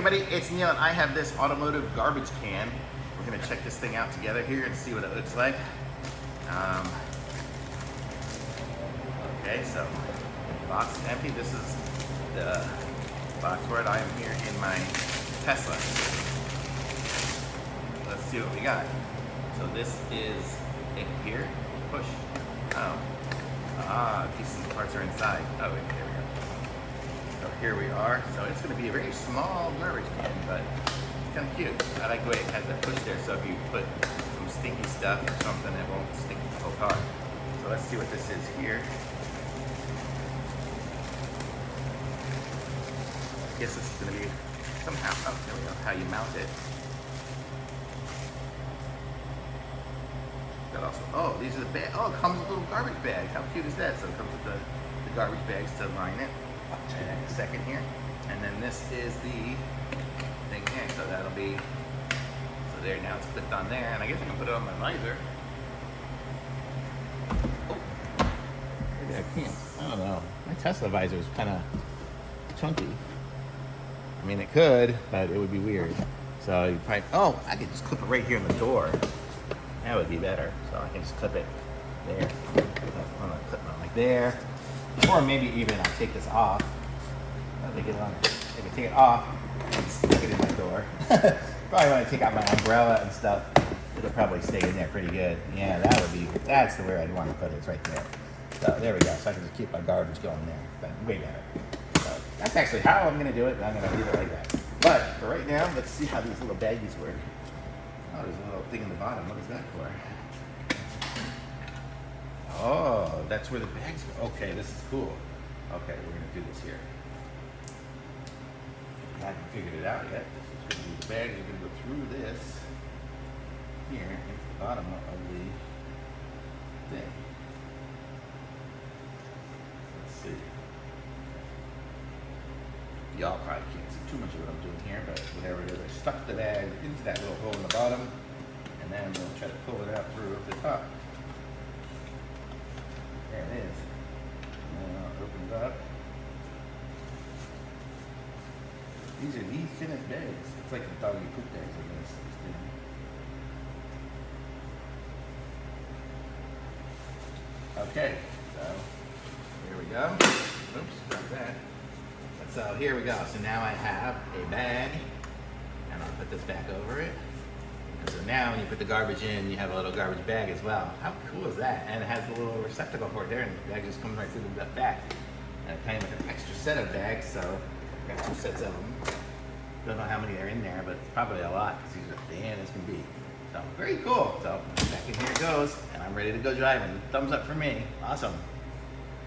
everybody, it's Neil and I have this automotive garbage can. We're gonna check this thing out together here and see what it looks like. Okay, so box is empty. This is the box for it. I am here in my Tesla. Let's see what we got. So this is it here. Push. Oh. Pieces and parts are inside. Oh, wait, there we go. So here we are. So it's going to be a very small garbage can, but it's kind of cute. I like the way it has that push there, so if you put some stinky stuff or something, it won't stink the whole car. So let's see what this is here. I guess this is going to be somehow, oh, there we go, how you mount it. That also, oh, these are the bags. Oh, it comes with little garbage bags. How cute is that? So it comes with the garbage bags to line it. I'll try that in a second here. And then this is the thing here. So that'll be, so there, now it's clipped on there. And I guess I can put it on my visor. Oh, maybe I can't. I don't know. My Tesla visor is kind of chunky. I mean, it could, but it would be weird. So you probably, oh, I could just clip it right here in the door. That would be better. So I can just clip it there. I'm gonna clip it like there. Or maybe even I'll take this off. How do they get it on? I can take it off and stick it in my door. Probably when I take out my umbrella and stuff, it'll probably stay in there pretty good. Yeah, that would be, that's the where I'd want to put it. It's right there. So there we go. So I can just keep my garbage going there. But way better. So that's actually how I'm gonna do it. I'm gonna leave it like that. But for right now, let's see how these little baggies work. Oh, there's a little thing in the bottom. What is that for? Oh, that's where the bags go. Okay, this is cool. Okay, we're gonna do this here. I haven't figured it out yet. This is gonna be the bag. You're gonna go through this here into the bottom of the thing. Let's see. Y'all probably can't see too much of what I'm doing here, but whatever it is, I stuck the bag into that little hole in the bottom, and then we'll try to pull it out through the top. There it is. And then I'll open it up. These are the thinnest bags. It's like the doggy poop bags, I guess. Okay, so here we go. Oops, got that. So here we go. So now I have a bag, and I'll put this back over it. And so now when you put the garbage in, you have a little garbage bag as well. How cool is that? And it has a little receptacle for it there, and the bag just comes right through the back. And it came with an extra set of bags, so I got 2 sets of them. Don't know how many are in there, but it's probably a lot because these are thin as can be. So very cool. So back in here it goes, and I'm ready to go driving. Thumbs up for me. Awesome.